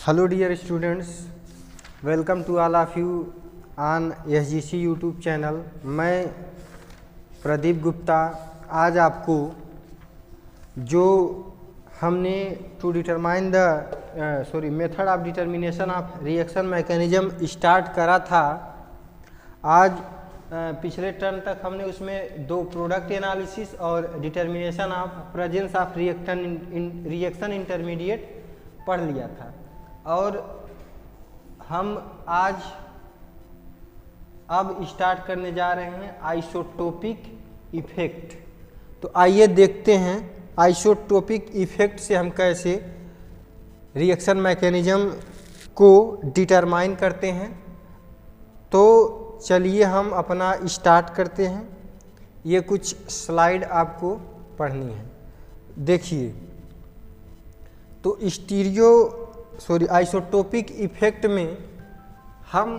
Hello dear students, welcome to all of you on SGC YouTube channel. मैं प्रदीप गुप्ता आज आपको जो हमने to determine the method of determination of reaction mechanism start करा था। आज पिछले टर्म तक हमने उसमें दो प्रोडक्ट एनालिसिस और determination of presence of reaction intermediate पढ़ लिया था और हम आज अब स्टार्ट करने जा रहे हैं आइसोटोपिक इफेक्ट। तो आइए देखते हैं आइसोटोपिक इफेक्ट से हम कैसे रिएक्शन मैकेनिज्म को डिटरमाइन करते हैं। तो चलिए हम अपना स्टार्ट करते हैं। ये कुछ स्लाइड आपको पढ़नी है, देखिए। तो आइसोटोपिक इफेक्ट में हम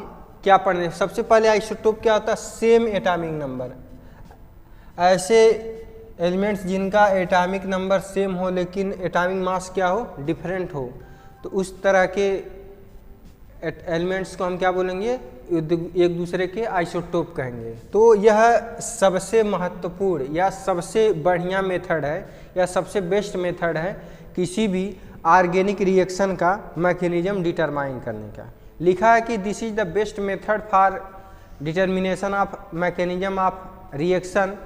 क्या पढ़ रहे हैं। सबसे पहले आइसोटोप क्या होता है? Same atomic number. ऐसे एलिमेंट्स जिनका एटॉमिक नंबर सेम हो लेकिन एटॉमिक मास क्या हो? डिफरेंट हो। तो उस तरह के एलिमेंट्स को हम क्या बोलेंगे? एक दूसरे के आइसोटोप कहेंगे। तो यह सबसे महत्वपूर्ण या सबसे बढ़िया मेथड है या सबसे बेस्ट मेथड है किसी भी ऑर्गेनिक रिएक्शन का मैकेनिज्म डिटरमाइन करने का। लिखा है कि this is the best method for determination of mechanism of reaction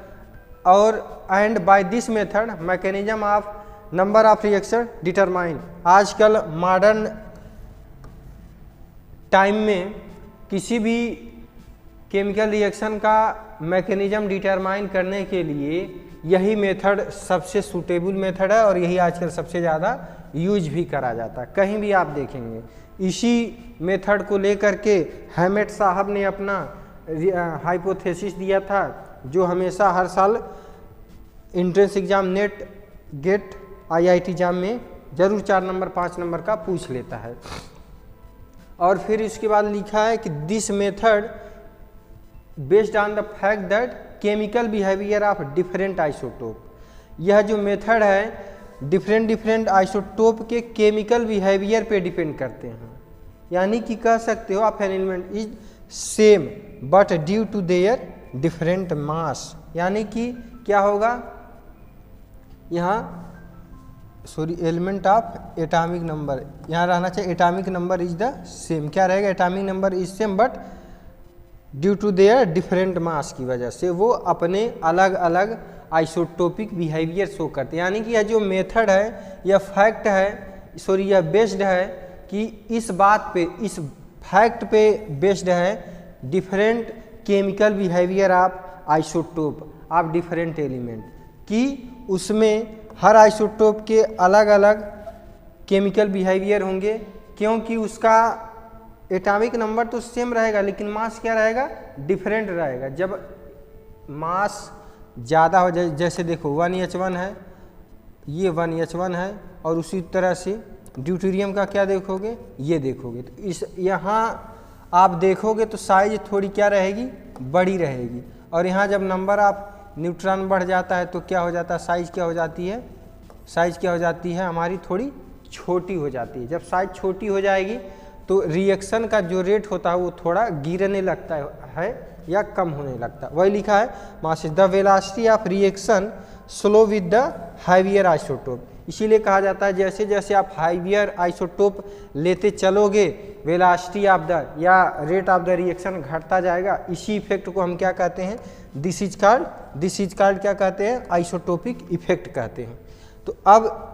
और and by this method mechanism of number of reaction determine. आजकल मॉडर्न टाइम में किसी भी केमिकल रिएक्शन का मैकेनिज्म डिटरमाइन करने के लिए यही मेथड सबसे सूटेबल मेथड है और यही आजकल सबसे ज़्यादा यूज भी करा जाता है। कहीं भी आप देखेंगे इसी मेथड को लेकर के हैमेट साहब ने अपना हाइपोथेसिस दिया था, जो हमेशा हर साल entrance exam net gate IIT exam में जरूर 4 नंबर 5 नंबर का पूछ लेता है। और फिर इसके बाद लिखा है कि this method based on the fact that chemical behaviour of different isotope. यह जो मेथड है डिफरेंट आइसोटोप के केमिकल बिहेवियर पे डिपेंड करते हैं। यानी कि कह सकते हो आप an element is same but due to their different mass. यानी कि क्या होगा यहाँ एलिमेंट ऑफ एटॉमिक नंबर यहाँ रहना चाहिए। Atomic number is the same. क्या रहेगा? Atomic number is same but due to their different mass की वजह से वो अपने अलग अलग आइसोटोपिक बिहेवियर शो करते हैं। यानी कि यह जो मेथड है यह फैक्ट है यह बेस्ड है कि इस बात पे इस फैक्ट पे बेस्ड है different chemical behaviour of isotope of different element कि उसमें हर आइसोटोप के अलग अलग केमिकल बिहेवियर होंगे, क्योंकि उसका एटॉमिक नंबर तो सेम रहेगा लेकिन मास क्या रहेगा? डिफरेंट रहेगा। जब मास ज़्यादा हो जाए, जैसे देखो 1H1 है, ये 1H1 है और उसी तरह से ड्यूटेरियम का क्या देखोगे? ये देखोगे। तो इस यहाँ आप देखोगे तो साइज थोड़ी क्या रहेगी? बड़ी रहेगी। और यहाँ जब नंबर ऑफ न्यूट्रॉन बढ़ जाता है तो क्या हो जाता है? साइज क्या हो जाती है? साइज क्या हो जाती है? हमारी थोड़ी छोटी हो जाती है। जब साइज छोटी हो जाएगी तो रिएक्शन का जो रेट होता है वो थोड़ा गिरने लगता है या कम होने लगता है। वही लिखा है mass the velocity of reaction slow with the heavier isotope. इसीलिए कहा जाता है जैसे जैसे आप हाइवियर आइसोटोप लेते चलोगे वेलोसिटी ऑफ द या रेट ऑफ द रिएक्शन घटता जाएगा। इसी इफेक्ट को हम क्या कहते हैं? दिस इज कॉल्ड क्या कहते हैं? आइसोटोपिक इफेक्ट कहते हैं। तो अब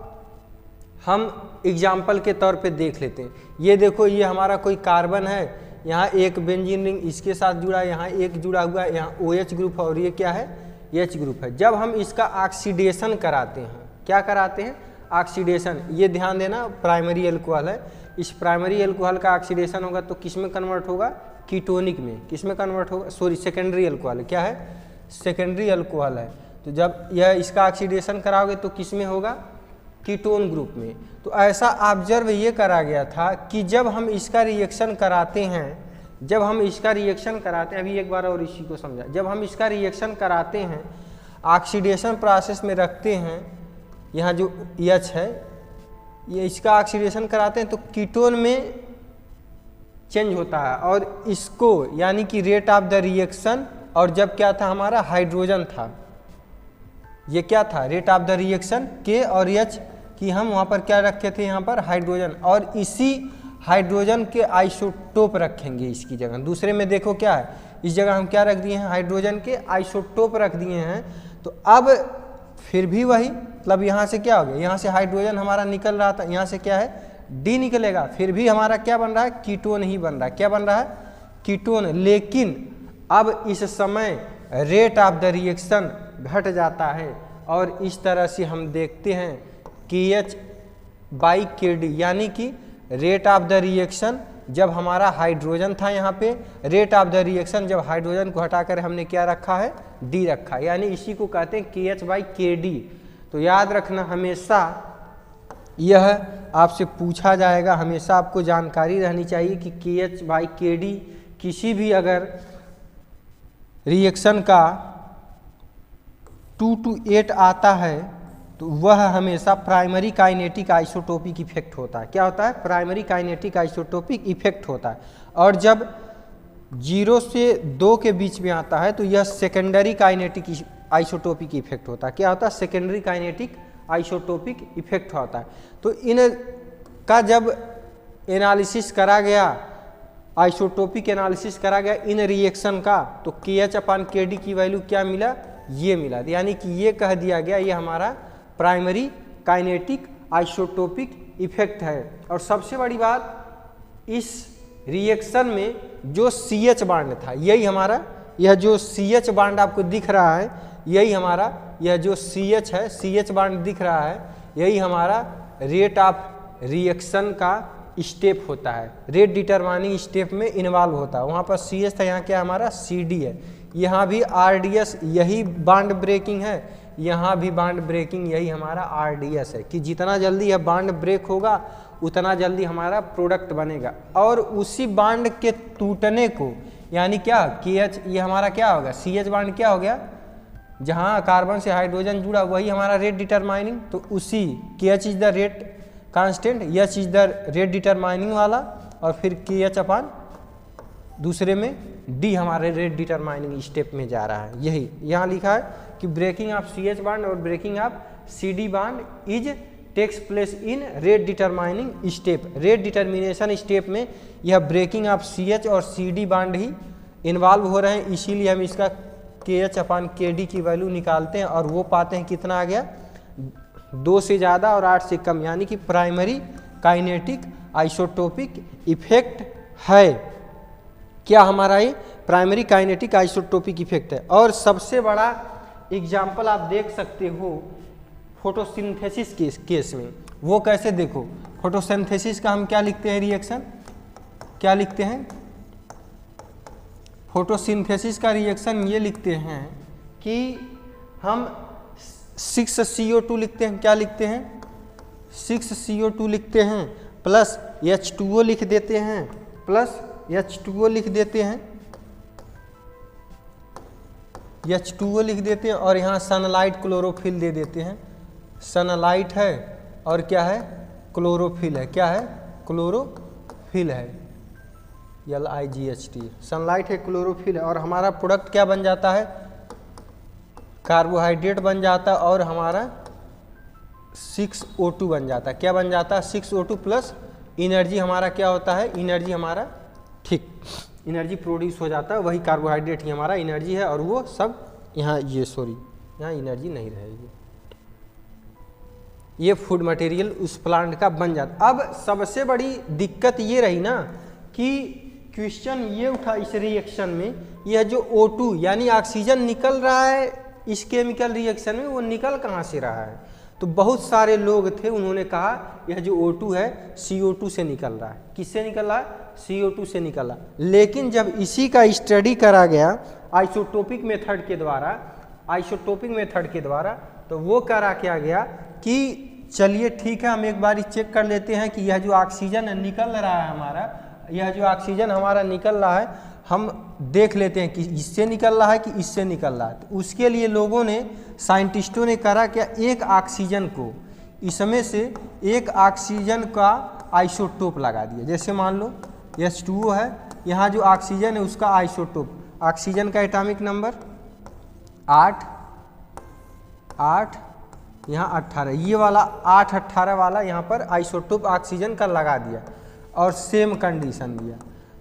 हम एग्जाम्पल के तौर पे देख लेते हैं। ये देखो, ये हमारा कोई कार्बन है, यहाँ एक बेंजीन रिंग इसके साथ जुड़ा है, यहाँ एक जुड़ा हुआ है, यहाँ OH ग्रुप है और ये क्या है? H ग्रुप है। जब हम इसका ऑक्सीडेशन कराते हैं, क्या कराते हैं? ऑक्सीडेशन। ये ध्यान देना, प्राइमरी अल्कोहल है। इस प्राइमरी अल्कोहल का ऑक्सीडेशन होगा तो किस में कन्वर्ट होगा? कीटोनिक में। किस में कन्वर्ट होगा? Secondary alcohol. क्या है? सेकेंडरी अल्कोहल है। तो जब यह इसका ऑक्सीडेशन कराओगे तो किस में होगा? कीटोन ग्रुप में। तो ऐसा ऑब्जर्व ये करा गया था कि जब हम इसका रिएक्शन कराते हैं अभी एक बार और इसी को समझा, जब हम इसका रिएक्शन कराते हैं ऑक्सीडेशन प्रोसेस में रखते हैं, यहाँ जो H है ये इसका ऑक्सीडेशन कराते हैं तो कीटोन में चेंज होता है, और इसको यानी कि रेट ऑफ द रिएक्शन, और जब क्या था हमारा हाइड्रोजन था, ये क्या था रेट ऑफ द रिएक्शन के और एच कि हम वहाँ पर क्या रखे थे यहाँ पर हाइड्रोजन, और इसी हाइड्रोजन के आइसोटोप रखेंगे इसकी जगह। दूसरे में देखो क्या है, इस जगह हम क्या रख दिए हैं, हाइड्रोजन के आइसोटोप रख दिए हैं। तो अब फिर भी वही मतलब यहाँ से क्या हो गया, यहाँ से हाइड्रोजन हमारा निकल रहा था, यहाँ से क्या है डी निकलेगा, फिर भी हमारा क्या बन रहा है, कीटोन ही बन रहा है। क्या बन रहा है, कीटोन। लेकिन अब इस समय रेट ऑफ द रिएक्शन घट जाता है, और इस तरह से हम देखते हैं KH/KD, यानी कि रेट ऑफ द रिएक्शन जब हमारा हाइड्रोजन था यहाँ पे, रेट ऑफ द रिएक्शन जब हाइड्रोजन को हटाकर हमने क्या रखा है, डी रखा है, यानी इसी को कहते हैं KH/KD। तो याद रखना हमेशा, यह आपसे पूछा जाएगा, हमेशा आपको जानकारी रहनी चाहिए कि KH/KD किसी भी अगर रिएक्शन का 2 to 8 आता है तो वह हमेशा प्राइमरी काइनेटिक आइसोटोपिक इफेक्ट होता है। क्या होता है, प्राइमरी काइनेटिक आइसोटोपिक इफेक्ट होता है। और जब 0 से 2 के बीच में आता है तो यह सेकेंडरी काइनेटिक आइसोटोपिक इफेक्ट होता है। क्या होता है, सेकेंडरी काइनेटिक आइसोटोपिक इफेक्ट होता है। तो इन का जब एनालिसिस करा गया, आइसोटोपिक एनालिसिस करा गया इन रिएक्शन का, तो KH/KD की वैल्यू क्या मिला, ये मिला। यानी कि ये कह दिया गया ये हमारा प्राइमरी काइनेटिक आइसोटोपिक इफेक्ट है। और सबसे बड़ी बात, इस रिएक्शन में जो CH बांड था, यही हमारा, यह जो CH बांड आपको दिख रहा है, यही हमारा, यह जो CH है, CH बांड दिख रहा है, यही हमारा रेट ऑफ रिएक्शन का स्टेप होता है, रेट डिटरमाइनिंग स्टेप में इन्वॉल्व होता है। वहाँ पर CH था, यहाँ क्या हमारा CD है। यहाँ भी RDS, यही बांड ब्रेकिंग है, यहाँ भी बांड ब्रेकिंग यही हमारा RDS है, कि जितना जल्दी यह बांड ब्रेक होगा उतना जल्दी हमारा प्रोडक्ट बनेगा। और उसी बांड के टूटने को, यानी क्या KH, ये हमारा क्या होगा, CH बांड क्या हो गया, जहाँ कार्बन से हाइड्रोजन जुड़ा वही हमारा रेट डिटरमाइनिंग। तो उसी KH is the rate constant, H is the rate determining वाला, और फिर KH/ दूसरे में D हमारे रेट डिटरमाइनिंग स्टेप में जा रहा है। यही यहाँ लिखा है कि ब्रेकिंग ऑफ CH बांड और breaking of CD bond is takes place in rate determining step. Rate determination step में यह ब्रेकिंग ऑफ CH और CD बांड ही इन्वॉल्व हो रहे हैं, इसीलिए हम इसका KH/KD की वैल्यू निकालते हैं, और वो पाते हैं कितना आ गया, 2 से ज़्यादा और 8 से कम, यानी कि प्राइमरी काइनेटिक आइसोटोपिक इफेक्ट है। क्या हमारा ये प्राइमरी काइनेटिक आइसोटोपिक इफेक्ट है। और सबसे बड़ा एग्जाम्पल आप देख सकते हो फोटोसिंथेसिस के केस में। वो कैसे, देखो फोटोसिंथेसिस का हम क्या लिखते हैं, रिएक्शन क्या लिखते हैं, फोटोसिंथेसिस का रिएक्शन ये लिखते हैं कि हम 6CO2 लिखते हैं। क्या लिखते हैं, 6CO2 लिखते हैं, प्लस H2O लिख देते हैं, प्लस H2O लिख देते हैं, H2O लिख देते हैं, और यहाँ सनलाइट क्लोरोफिल दे देते हैं। सनलाइट है और क्या है, क्लोरोफिल है। क्या है, क्लोरोफिल है, LIGHT, सनलाइट है, क्लोरोफिल है। और हमारा प्रोडक्ट क्या बन जाता है, कार्बोहाइड्रेट बन जाता है, और हमारा 6O2 बन जाता है। क्या बन जाता है, 6O2 प्लस एनर्जी हमारा क्या होता है, एनर्जी हमारा, ठीक, एनर्जी प्रोड्यूस हो जाता है, वही कार्बोहाइड्रेट ही हमारा एनर्जी है, और वो सब यहाँ, ये सॉरी यहाँ एनर्जी नहीं रहेगी, ये फूड मटेरियल उस प्लांट का बन जाता। अब सबसे बड़ी दिक्कत ये रही ना कि क्वेश्चन ये उठा इस रिएक्शन में, यह जो O2 यानी ऑक्सीजन निकल रहा है इस केमिकल रिएक्शन में, वो निकल कहाँ से रहा है। तो बहुत सारे लोग थे, उन्होंने कहा यह जो O2 है CO2 से निकल रहा है। किससे निकल रहा है, CO2 से निकल रहा है। लेकिन जब इसी का स्टडी करा गया आइसोटोपिक मेथड के द्वारा, आइसोटोपिक मेथड के द्वारा, तो वो करा क्या गया कि चलिए ठीक है, हम एक बार चेक कर लेते हैं कि यह जो ऑक्सीजन निकल रहा है हमारा, यह जो ऑक्सीजन हमारा निकल रहा है, हम देख लेते हैं कि इससे निकल रहा है कि इससे निकल रहा है। तो उसके लिए लोगों ने, साइंटिस्टों ने करा क्या, एक ऑक्सीजन को इसमें से एक ऑक्सीजन का आइसोटोप लगा दिया। जैसे मान लो H2O है, यहाँ जो ऑक्सीजन है उसका आइसोटोप, ऑक्सीजन का एटॉमिक नंबर 8, यहाँ 18, ये वाला 8, 18 वाला यहाँ पर आइसोटोप ऑक्सीजन का लगा दिया और सेम कंडीशन दिया।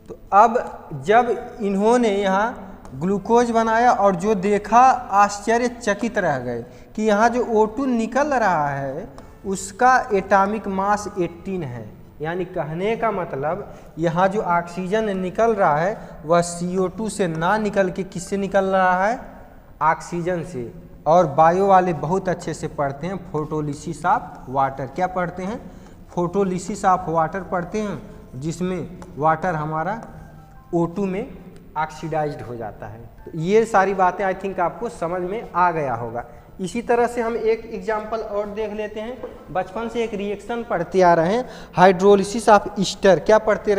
तो अब जब इन्होंने यहाँ ग्लूकोज बनाया और जो देखा आश्चर्यचकित रह गए कि यहाँ जो O2 निकल रहा है उसका एटॉमिक मास 18 है। यानी कहने का मतलब यहाँ जो ऑक्सीजन निकल रहा है वह CO2 से ना निकल के किससे निकल रहा है, ऑक्सीजन से। और बायो वाले बहुत अच्छे से पढ़ते हैं फोटोलिसिस ऑफ वाटर। क्या पढ़ते हैं? फोटोलिसिस ऑफ वाटर पढ़ते हैं, जिसमें वाटर हमारा O2 में ऑक्सीडाइज्ड हो जाता है। तो ये सारी बातें आई थिंक आपको समझ में आ गया होगा। इसी तरह से हम एक एग्जाम्पल और देख लेते हैं। बचपन से एक रिएक्शन पढ़ते आ रहे हैं, हाइड्रोलिसिस ऑफ ईस्टर। क्या पढ़ते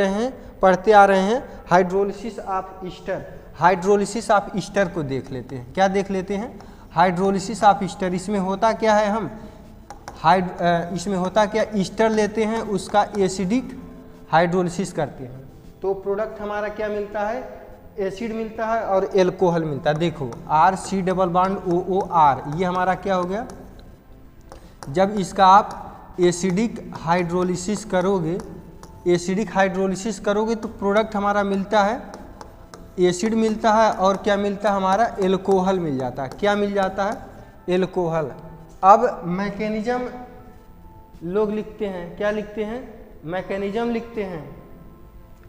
आ रहे हैं hydrolysis of Easter. Hydrolysis of Easter को देख लेते हैं। क्या देख लेते हैं? Hydrolysis of Easter. इसमें होता क्या है, हम इसमें होता क्या, ईस्टर लेते हैं, उसका एसिडिक हाइड्रोलिसिस करते हैं तो प्रोडक्ट हमारा क्या मिलता है, एसिड मिलता है और एल्कोहल मिलता है। देखो RC डबल बॉन्ड OOR, ये हमारा क्या हो गया, जब इसका आप एसिडिक हाइड्रोलिसिस करोगे तो प्रोडक्ट हमारा मिलता है, एसिड मिलता है और क्या मिलता है हमारा, एल्कोहल मिल जाता है। क्या मिल जाता है? एल्कोहल। अब मैकेनिज्म लोग लिखते हैं, क्या लिखते हैं, मैकेनिज्म लिखते हैं।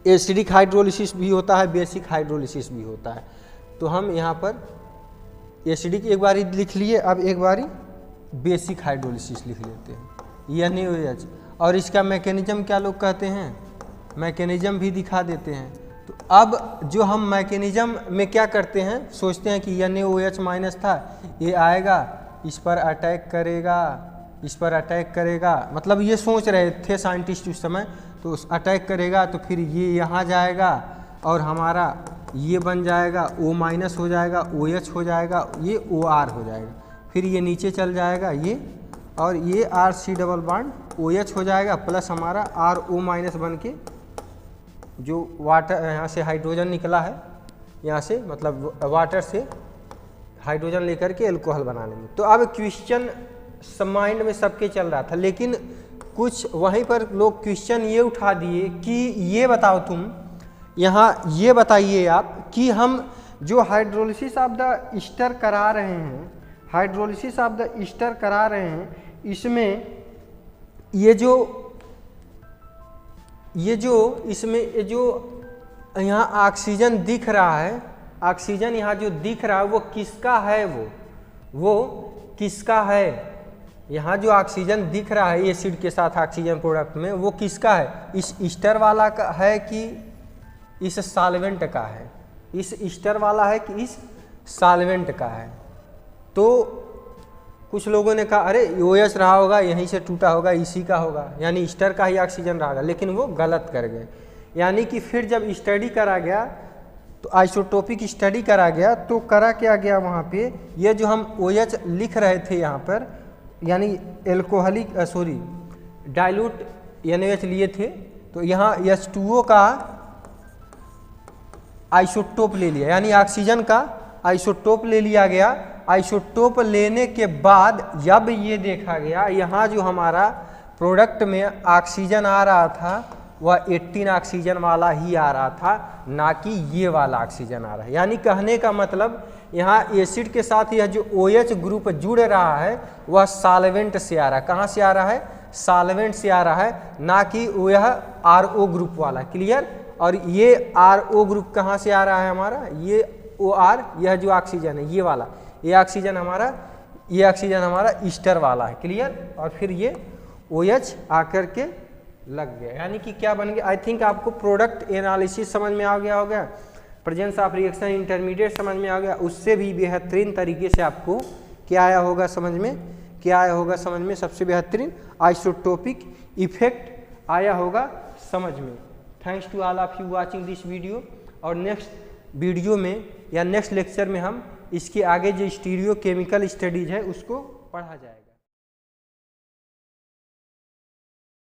एसिडिक हाइड्रोलिसिस भी होता है, बेसिक हाइड्रोलिसिस भी होता है। तो हम यहाँ पर एसिडिक एक बारी लिख लिए, अब एक बारी बेसिक हाइड्रोलिसिस लिख लेते हैं, NaOH। और इसका मैकेनिज्म क्या लोग कहते हैं, मैकेनिज्म भी दिखा देते हैं। तो अब जो हम मैकेनिज्म में क्या करते हैं, सोचते हैं कि NaOH माइनस था, ये आएगा इस पर अटैक करेगा, मतलब ये सोच रहे थे साइंटिस्ट उस समय, तो अटैक करेगा तो फिर ये यहाँ जाएगा और हमारा ये बन जाएगा, O माइनस हो जाएगा, OH हो जाएगा, ये OR हो जाएगा, फिर ये नीचे चल जाएगा ये, और ये RC डबल बॉन्ड OH हो जाएगा, प्लस हमारा RO माइनस बन के जो वाटर यहाँ से हाइड्रोजन निकला है, यहाँ से मतलब वाटर से हाइड्रोजन लेकर के एल्कोहल बना लेंगे। तो अब क्वेश्चन माइंड में सबके चल रहा था, लेकिन कुछ वहीं पर लोग क्वेश्चन ये उठा दिए कि ये बताओ तुम, यहाँ ये बताइए आप कि हम जो हाइड्रोलिसिस ऑफ द ईस्टर करा रहे हैं, इसमें ये जो यहाँ ऑक्सीजन दिख रहा है, ऑक्सीजन यहाँ जो दिख रहा है वो किसका है, वो किसका है? यहाँ जो ऑक्सीजन दिख रहा है एसिड के साथ ऑक्सीजन प्रोडक्ट में, वो किसका है? इस ईस्टर वाला का है कि इस सॉल्वेंट का है? इस ईस्टर वाला है कि इस सॉल्वेंट का है? तो कुछ लोगों ने कहा अरे OH रहा होगा, यहीं से टूटा होगा, इसी का होगा, यानी ईस्टर का ही ऑक्सीजन रहा होगा, लेकिन वो गलत कर गए। यानी कि फिर जब स्टडी करा गया, तो आइसोटोपिक स्टडी करा गया, तो करा क्या गया वहाँ पे, ये जो हम OH लिख रहे थे यहाँ पर, यानी एल्कोहलिक डाइल्यूट NaOH लिए थे, तो यहाँ H2O का आइसोटोप ले लिया, यानी ऑक्सीजन का आइसोटोप ले लिया गया। आइसोटोप लेने के बाद जब ये देखा गया यहाँ जो हमारा प्रोडक्ट में ऑक्सीजन आ रहा था वह 18 ऑक्सीजन वाला ही आ रहा था, ना कि ये वाला ऑक्सीजन आ रहा है। यानी कहने का मतलब यहाँ एसिड के साथ यह जो OH ग्रुप जुड़ रहा है वह सॉल्वेंट से आ रहा है। कहाँ से आ रहा है? सॉल्वेंट से आ रहा है, ना कि यह RO ग्रुप वाला। क्लियर? और ये RO ग्रुप कहाँ से आ रहा है हमारा? ये OR, यह जो ऑक्सीजन है ये वाला, ये ऑक्सीजन हमारा ईस्टर वाला है। क्लियर? और फिर ये OH आकर के लग गया, यानी कि क्या बन गया? आई थिंक आपको प्रोडक्ट एनालिसिस समझ में आ गया होगा, प्रेजेंस ऑफ रिएक्शन इंटरमीडिएट समझ में आ गया, उससे भी बेहतरीन तरीके से आपको क्या आया होगा समझ में, सबसे बेहतरीन आइसोटोपिक इफेक्ट आया होगा समझ में। Thanks to all of you watching this video. और नेक्स्ट वीडियो में या नेक्स्ट लेक्चर में हम इसके आगे जो स्टीरियो केमिकल स्टडीज है उसको पढ़ा जाएगा।